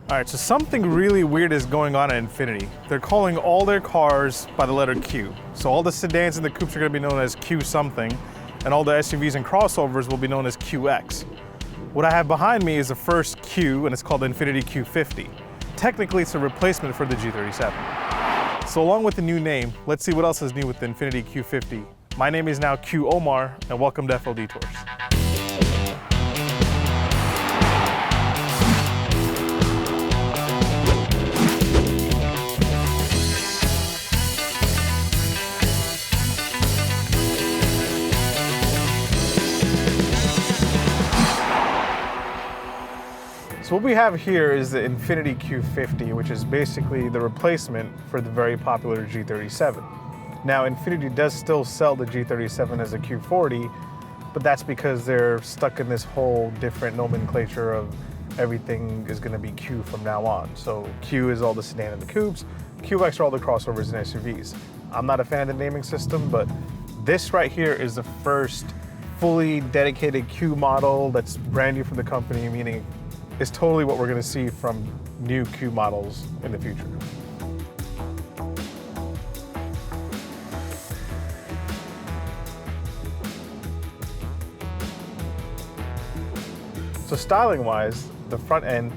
All right, so something really weird is going on at Infiniti. They're calling all their cars by the letter Q. So all the sedans and the coupes are gonna be known as Q something, and all the SUVs and crossovers will be known as QX. What I have behind me is the first Q, and it's called the Infiniti Q50. Technically, it's a replacement for the G37. So along with the new name, let's see what else is new with the Infiniti Q50. My name is now Q Omar, and welcome to FLD Tours. So what we have here is the Infiniti Q50, which is basically the replacement for the very popular G37. Now, Infiniti does still sell the G37 as a Q40, but that's because they're stuck in this whole different nomenclature of everything is gonna be Q from now on. So Q is all the sedan and the coupes, QX are all the crossovers and SUVs. I'm not a fan of the naming system, but this right here is the first fully dedicated Q model that's brand new from the company, meaning it's totally what we're gonna see from new Q models in the future. So styling-wise, the front end,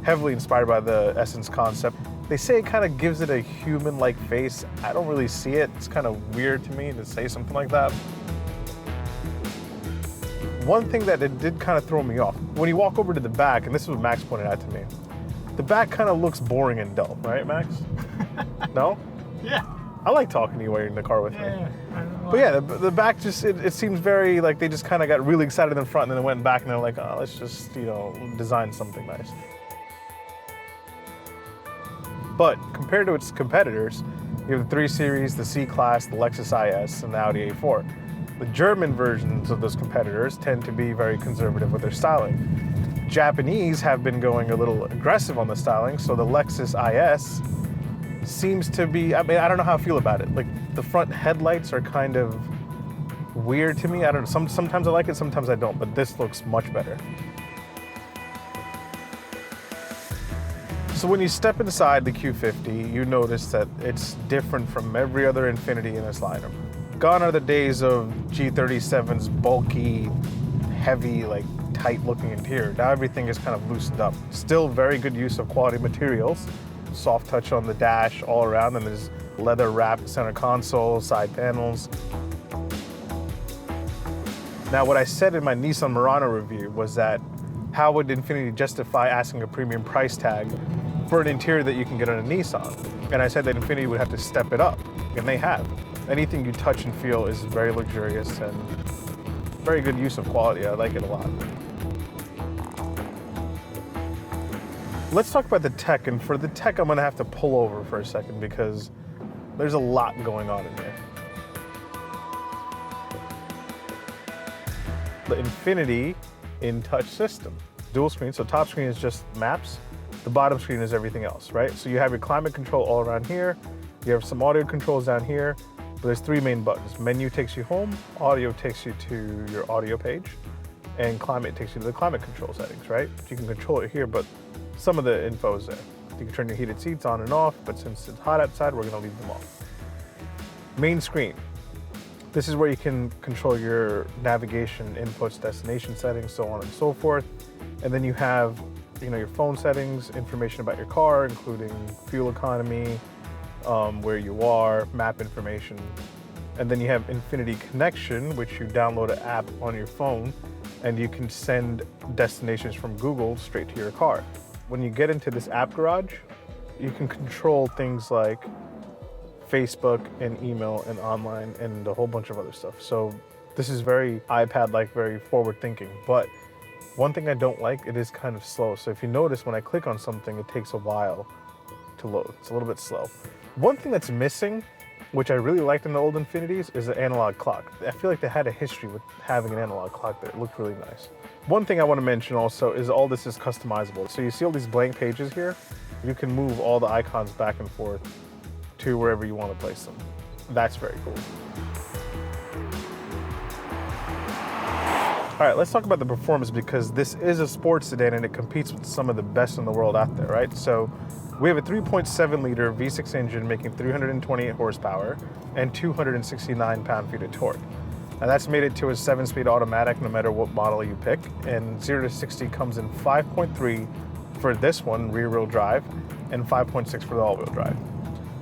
heavily inspired by the Essence concept. They say it kind of gives it a human-like face. I don't really see it. It's kind of weird to me to say something like that. One thing that it did kind of throw me off, when you walk over to the back, and this is what Max pointed out to me, the back kind of looks boring and dull, right, Max? No? Yeah. I like talking to you while you're in the car with me. Yeah. But yeah, the back just, it seems very, like they just kind of got really excited in front and then they went back and they're like, oh, let's just, you know, design something nice. But compared to its competitors, you have the 3 Series, the C-Class, the Lexus IS, and the Audi A4. The German versions of those competitors tend to be very conservative with their styling. Japanese have been going a little aggressive on the styling, so the Lexus IS seems to be, I mean, I don't know how I feel about it. Like, the front headlights are kind of weird to me. I don't know, sometimes I like it, sometimes I don't, but this looks much better. So when you step inside the Q50, you notice that it's different from every other Infiniti in this lineup. Gone are the days of G37's bulky, heavy, like tight looking interior. Now everything is kind of loosened up. Still very good use of quality materials. Soft touch on the dash all around, and there's leather wrapped center console, side panels. Now what I said in my Nissan Murano review was that how would Infiniti justify asking a premium price tag for an interior that you can get on a Nissan? And I said that Infiniti would have to step it up, and they have. Anything you touch and feel is very luxurious and very good use of quality. I like it a lot. Let's talk about the tech, and for the tech I'm gonna have to pull over for a second because there's a lot going on in here. The Infiniti InTouch system. Dual screen, so top screen is just maps, the bottom screen is everything else, right? So you have your climate control all around here, you have some audio controls down here, but there's 3 main buttons. Menu takes you home, audio takes you to your audio page, and climate takes you to the climate control settings, right? You can control it here, but some of the info is there. You can turn your heated seats on and off, but since it's hot outside, we're gonna leave them off. Main screen. This is where you can control your navigation inputs, destination settings, so on and so forth. And then you have, you know, your phone settings, information about your car, including fuel economy, where you are, map information. And then you have Infiniti Connection, which you download an app on your phone, and you can send destinations from Google straight to your car. When you get into this app garage, you can control things like Facebook and email and online and a whole bunch of other stuff. So this is very iPad-like, very forward-thinking. But one thing I don't like, it is kind of slow. So if you notice, when I click on something, it takes a while to load. It's a little bit slow. One thing that's missing, which I really liked in the old Infinitis, is an analog clock. I feel like they had a history with having an analog clock that looked really nice. One thing I want to mention also is all this is customizable. So you see all these blank pages here? You can move all the icons back and forth to wherever you want to place them. That's very cool. All right, let's talk about the performance because this is a sports sedan and it competes with some of the best in the world out there, right? So we have a 3.7 liter V6 engine making 328 horsepower and 269 pound-feet of torque. Now that's made it to a 7-speed automatic no matter what model you pick, and 0 to 60 comes in 5.3 for this one, rear-wheel drive, and 5.6 for the all-wheel drive.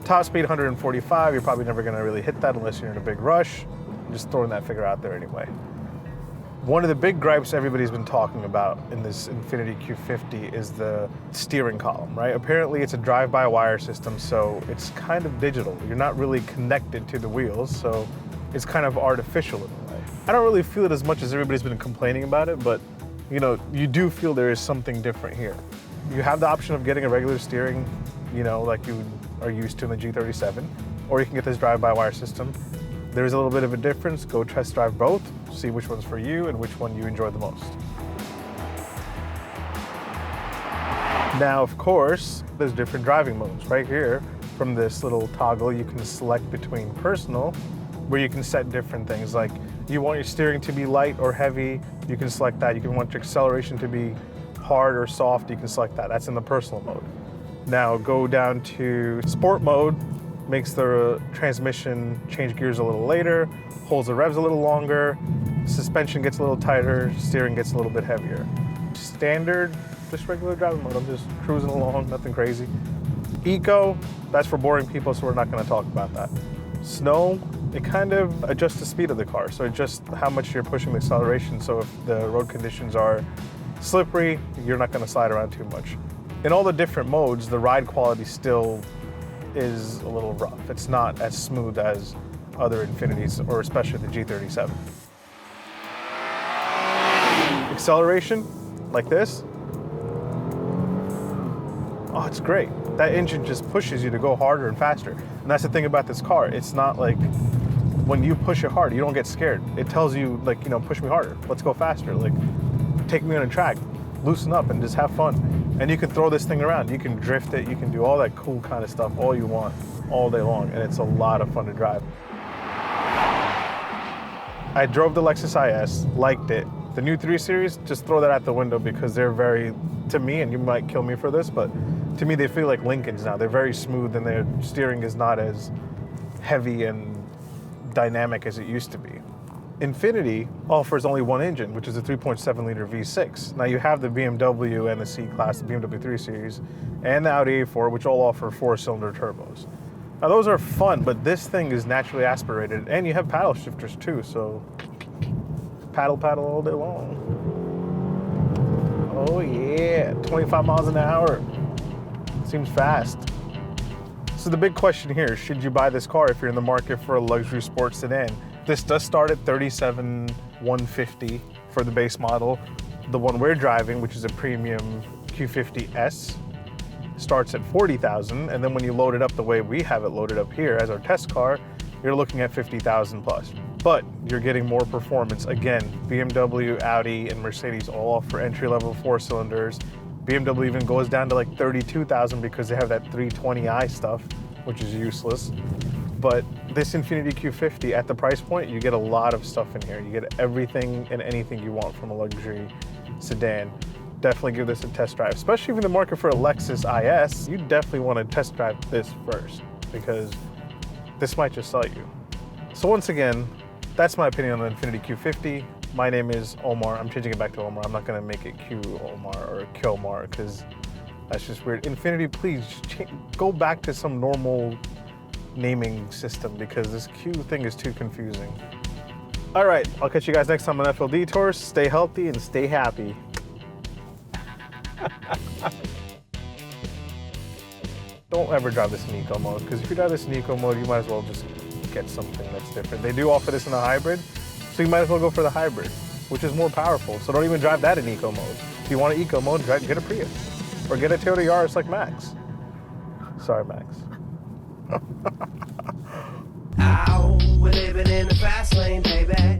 Top speed 145, you're probably never gonna really hit that unless you're in a big rush. I'm just throwing that figure out there anyway. One of the big gripes everybody's been talking about in this Infiniti Q50 is the steering column, right? Apparently it's a drive-by-wire system, so it's kind of digital. You're not really connected to the wheels, so it's kind of artificial in a way. I don't really feel it as much as everybody's been complaining about it, but you know, you do feel there is something different here. You have the option of getting a regular steering, you know, like you are used to in the G37, or you can get this drive-by-wire system. There's a little bit of a difference. Go test drive both, see which one's for you and which one you enjoy the most. Now, of course, there's different driving modes. Right here, from this little toggle, you can select between personal, where you can set different things. Like you want your steering to be light or heavy, you can select that. You can want your acceleration to be hard or soft, you can select that. That's in the personal mode. Now go down to sport mode, makes the transmission change gears a little later, holds the revs a little longer, suspension gets a little tighter, steering gets a little bit heavier. Standard, just regular driving mode, I'm just cruising along, nothing crazy. Eco, that's for boring people, so we're not gonna talk about that. Snow, it kind of adjusts the speed of the car, so just how much you're pushing the acceleration, so if the road conditions are slippery, you're not gonna slide around too much. In all the different modes, the ride quality still is a little rough. It's not as smooth as other Infinitis, or especially the G37. Acceleration, like this. Oh, it's great. That engine just pushes you to go harder and faster. And that's the thing about this car. It's not like when you push it hard, you don't get scared. It tells you, like, you know, push me harder. Let's go faster. Like, take me on a track, loosen up and just have fun. And you can throw this thing around. You can drift it. You can do all that cool kind of stuff all you want all day long. And it's a lot of fun to drive. I drove the Lexus IS, liked it. The new 3 Series, just throw that out the window because they're very, to me, and you might kill me for this, but to me they feel like Lincolns now. They're very smooth and their steering is not as heavy and dynamic as it used to be. Infiniti offers only one engine, which is a 3.7 liter V6. Now you have the BMW and the C-Class, the BMW 3 Series, and the Audi A4, which all offer 4-cylinder turbos. Now those are fun, but this thing is naturally aspirated, and you have paddle shifters too, so paddle all day long. Oh yeah, 25 miles an hour. Seems fast. So the big question here, should you buy this car if you're in the market for a luxury sports sedan? This does start at $37,150 for the base model. The one we're driving, which is a premium Q50S, starts at $40,000, and then when you load it up the way we have it loaded up here as our test car, you're looking at $50,000 plus. But you're getting more performance. Again, BMW, Audi, and Mercedes all offer entry-level 4-cylinders. BMW even goes down to like $32,000 because they have that 320i stuff, which is useless. But this Infiniti Q50, at the price point, you get a lot of stuff in here. You get everything and anything you want from a luxury sedan. Definitely give this a test drive. Especially if you're in the market for a Lexus IS, you definitely want to test drive this first because this might just sell you. So once again, that's my opinion on the Infiniti Q50. My name is Omar. I'm changing it back to Omar. I'm not going to make it Q Omar or Kilmar because that's just weird. Infiniti, please go back to some normal naming system because this Q thing is too confusing. All right, I'll catch you guys next time on FL Detours. Stay healthy and stay happy. Don't ever drive this in eco mode because if you drive this in eco mode, you might as well just get something that's different. They do offer this in a hybrid, so you might as well go for the hybrid, which is more powerful. So don't even drive that in eco mode. If you want an eco mode, get a Prius or get a Toyota Yaris like Max. Sorry, Max. Ow, we're living in the fast lane, baby.